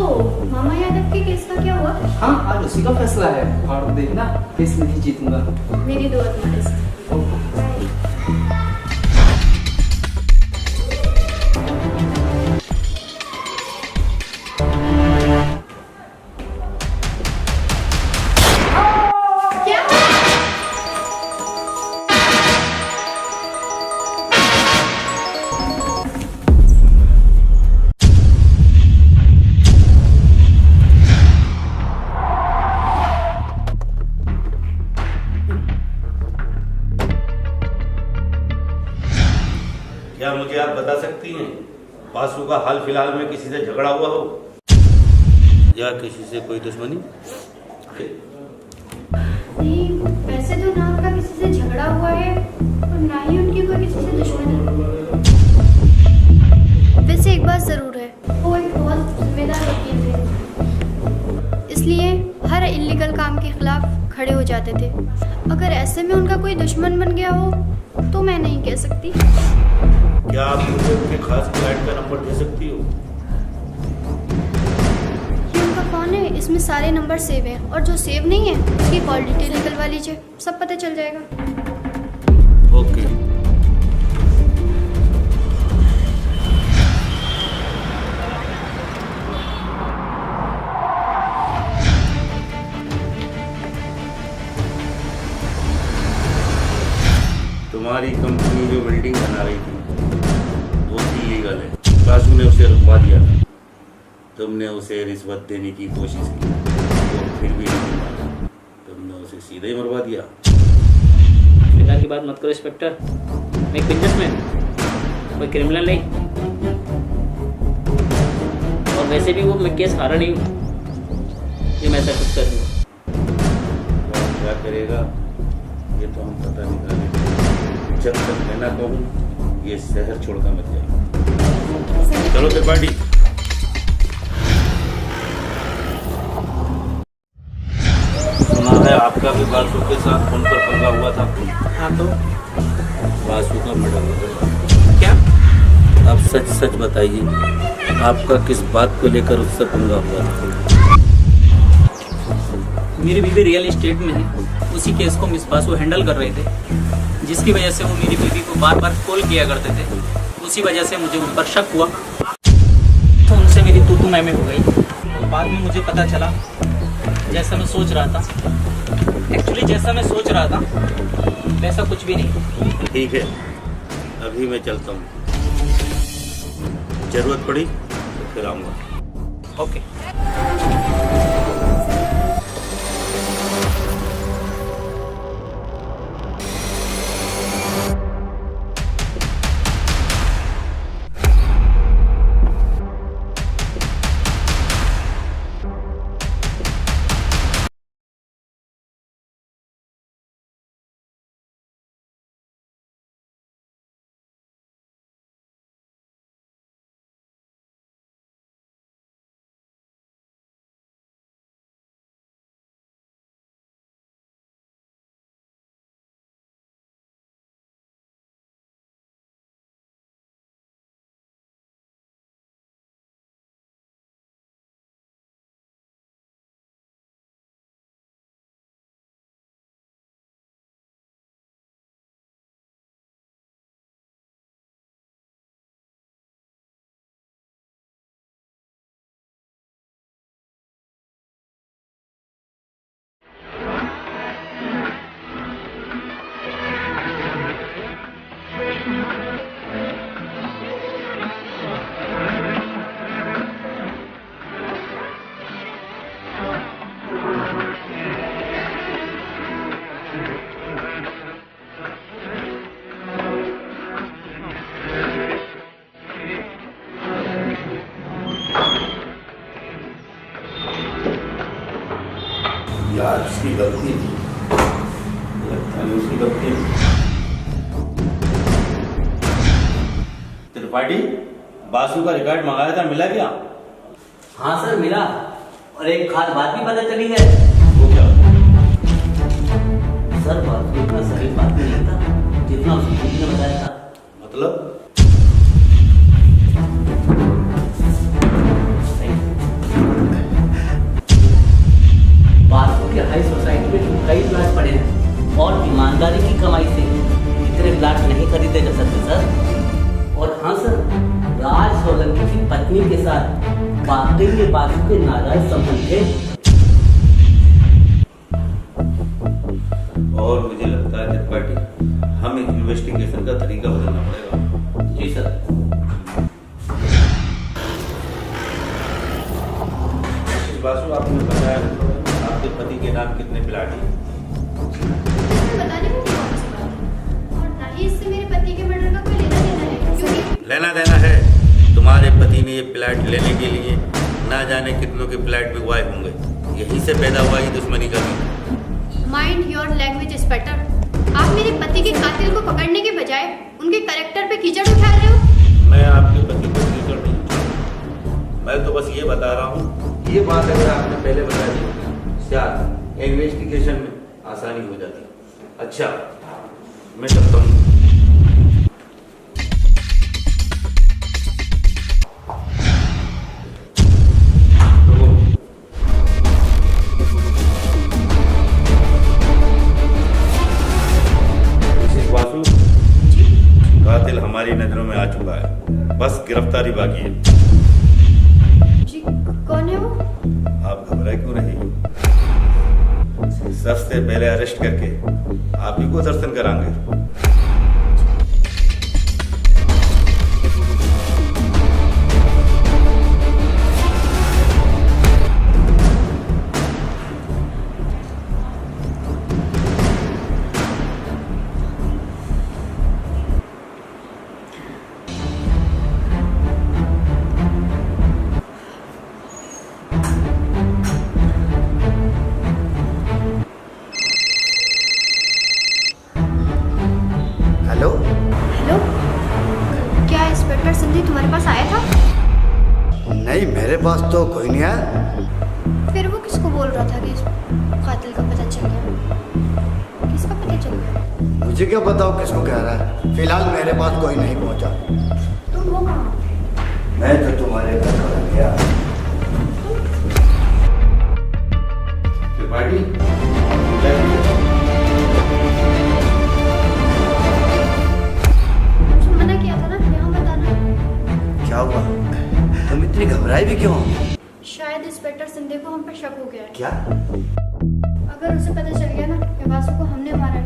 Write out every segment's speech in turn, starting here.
मामा यादव के केस का क्या हुआ? हाँ, आज उसी का फैसला है और देखना केस में ही जीतूंगा। मेरी दुआ तुम्हारे साथ। क्या मुझे आप बता सकती हैं बासु का हाल फिलहाल में किसी से झगड़ा हुआ हो या किसी से कोई दुश्मनी? नहीं, वैसे तो ना उनका किसी से झगड़ा हुआ है और ना ही उनकी कोई किसी से दुश्मनी। वैसे एक बात जरूर है, वो एक बहुत जिम्मेदार वकील थे, इसलिए हर इल्लीगल काम के खिलाफ खड़े हो जाते थे। अगर ऐसे में उनका कोई दुश्मन बन गया हो तो मैं नहीं कह सकती। क्या आप मुझे उनके खास क्लाइंट का नंबर दे सकती हो? ये उनका फोन है, इसमें सारे नंबर सेव हैं और जो सेव नहीं है उसकी कॉल डिटेल निकलवा लीजिए, सब पता चल जाएगा। ओके। तुम्हारी कंपनी जो बिल्डिंग बना रही थी वो इलीगल है। बासु ने उसे रुकवा दिया था। तुमने उसे रिश्वत देने की कोशिश की तो फिर भी नहीं माना। तुमने उसे सीधे ही मरवा दिया। बेकार की बात मत करो इंस्पेक्टर, मैं एक बिजनेसमैन, कोई क्रिमिनल नहीं। और वैसे भी वो मैं केस हारा नहीं हूँ ये मैं ऐसा कुछ करूँगा। क्या करेगा ये तो हम पता निकालेंगे। जब तक मैं ना कहूँ ये शहर छोड़कर मत जाए। चलो त्रिपाठी। सुना है आपका भी बासु के साथ फोन पर पंगा हुआ था। हाँ तो बासु का मर्डर हो गया। क्या? अब सच सच बताइए आपका किस बात को लेकर उससे पंगा हुआ था? मेरी बीवी रियल एस्टेट में है, उसी केस को मिस बासु हैंडल कर रहे थे, जिसकी वजह से वो मेरी बीवी को बार बार कॉल किया करते थे। उसी वजह से मुझे उन पर शक हुआ तो उनसे मेरी तू मैं हो गई। और बाद में मुझे पता चला जैसा मैं सोच रहा था, एक्चुअली जैसा मैं सोच रहा था वैसा कुछ भी नहीं। ठीक है, अभी मैं चलता हूँ। जरूरत पड़ी तो फिर आऊँगा। ओके। यार उसकी गलती थी, उसकी गलती थी। त्रिपाठी, बासु का रिकॉर्ड मंगाया था, मिला क्या? हाँ सर मिला, और एक खास बात भी पता चली है। वो क्या? सर बासु इतना शरीफ आदमी नहीं था जितना उसकी बीवी ने बताया था। मतलब? सही। प्लाट नहीं खरीदे जा सकते सर। और हाँ सर, राज सोलंकी की पत्नी के साथ वाकई में बासु के नाजायज संबंध थे। और मुझे लगता है त्रिपाठी, हमें इन्वेस्टिगेशन का तरीका बदलना पड़ेगा। जी सर। बासु, आपने बताया आपके पति के नाम कितने प्लाट हैं? बताने में नहीं कौन सी बात है, और ना ही इससे मेरे पति के मर्डर का कोई लेना देना है, क्योंकि लेना देना है। तुम्हारे पति ने ये प्लाट लेने के लिए ना जाने कितनों के प्लाट बिकवाए होंगे। यहीं से पैदा हुआ ये दुश्मनी का भी। Mind your language inspector. आप मेरे पति के कातिल को पकड़ने के बजाय उनके कैरेक्टर पे कीचड़ उठा रहे हो। मैं आपके पति को कीचड़ नहीं उठाऊंगा। मैं तो बस ये बता रहा हूँ, ये बात अगर आपने पहले बता दी होती, शायद इन्वेस्टिगेशन में आसानी हो जाती। अच्छा, मैं चलता हूँ। कातिल हमारी नजरों में आ चुका है, बस गिरफ्तारी बाकी है। जी, कौन है वो? आप घबराए क्यों रही हो? सबसे पहले अरेस्ट करके आप ही को दर्शन करांगे। हेलो, क्या इंस्पेक्टर सिंधी तुम्हारे पास आया था? नहीं, मेरे पास तो कोई नहीं आया। फिर वो किसको बोल रहा था कि इस कातिल का पता चल गया? किसका पता चल गया? मुझे क्या बताओ किसको कह रहा है। फिलहाल मेरे पास कोई नहीं पहुंचा। तुम हो कहाँ? मैं तो तुम्हारे घर खड़ा गया। त्रिपाठी, मना किया था ना, यहाँ बताना। क्या हुआ? तुम इतनी घबराई भी क्यों? शायद इंस्पेक्टर सिंधे को हम पर शक हो गया है। क्या? अगर उसे पता चल गया ना कि वासु को हमने मारा है,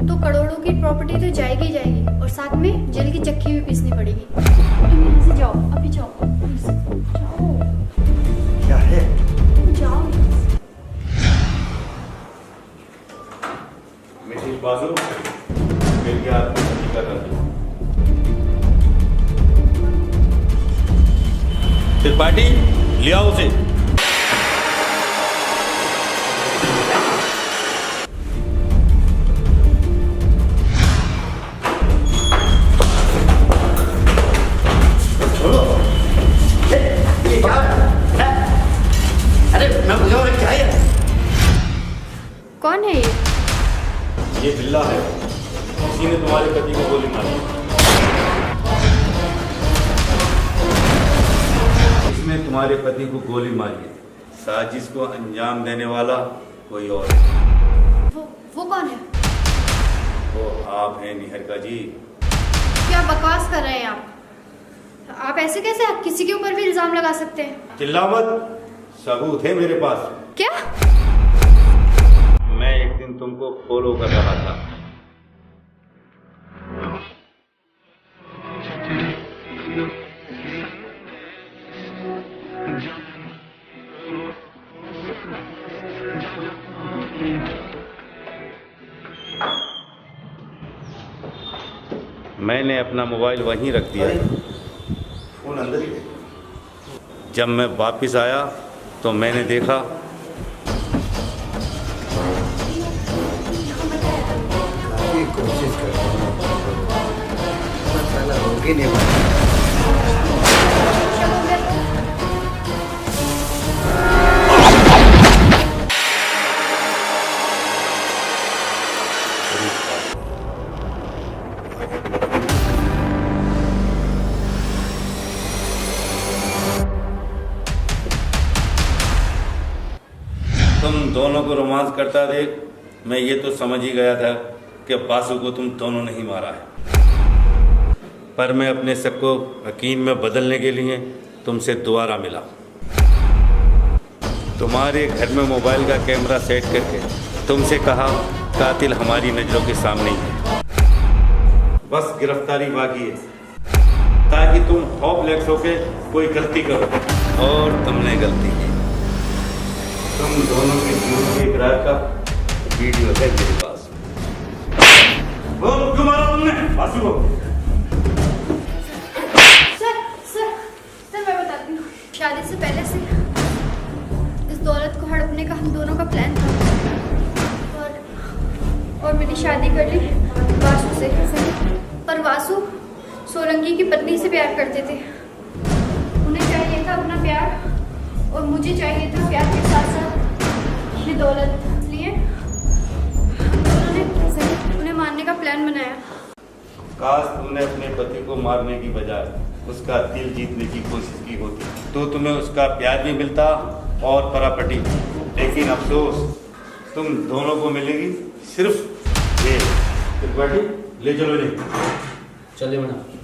तो करोड़ों की प्रॉपर्टी तो जाएगी ही जाएगी, और साथ में जेल की चक्की भी पीसनी पड़ेगी। तुम यहाँ से जाओ, अभी जाओ, प्लीज जाओ, क्या है? जाओ। मिसेस बासु, मिल गया आपके पति का दर्द। त्रिपाठी, लिया उसे। अरे मैं बुझा क्या है? कौन है ये? ये बिल्ला है, इसी ने तुम्हारे पति को गोली मारी। इसने तुम्हारे पति को गोली मारी है। साजिश को अंजाम देने वाला कोई और है। वो कौन है? वो आप हैं निहारिका जी। क्या बकवास कर रहे हैं आप? आप ऐसे कैसे किसी के ऊपर भी इल्जाम लगा सकते हैं? चिल्ला मत, सबूत है मेरे पास। क्या? मैं एक दिन तुमको फॉलो कर रहा था। मैंने अपना मोबाइल वहीं रख दिया, फोन अंदर ही है। जब मैं वापस आया तो मैंने देखा काफी कोशिश कर रहा हूँ, पता होगी नहीं वाला। तुम दोनों को रोमांस करता देख मैं ये तो समझ ही गया था कि बासु को तुम दोनों ने ही मारा है, पर मैं अपने शक को यकीन में बदलने के लिए तुमसे दोबारा मिला। तुम्हारे घर में मोबाइल का कैमरा सेट करके तुमसे कहा कातिल हमारी नज़रों के सामने ही है, बस गिरफ्तारी बाकी है ताकि तुम होपलेस होके कोई गलती करो, और तुमने गलती की। तुम दोनों के झूठ के इकरार का वीडियो है मेरे पास। बोल क्यों मारा तुमने बासु को? सर मैं बताती हूँ। शादी से पहले से इस दौलत को हड़पने का हम दोनों का प्लान था, और मैंने शादी कर ली वासु से। पर वासु सोलंकी की पत्नी से प्यार करते थे। उन्हें चाहिए था अपना प्यार, और मुझे चाहिए था प्यार के साथ साथ ये दौलत। इसलिए हम दोनों ने उन्हें मारने का प्लान बनाया। काश तुमने अपने पति को मारने की बजाय उसका दिल जीतने की कोशिश की होती तो तुम्हें उसका प्यार भी मिलता और प्रॉपर्टी। लेकिन अफसोस तुम दोनों को मिलेगी सिर्फ ये। ले चलो। चलिए मैडम।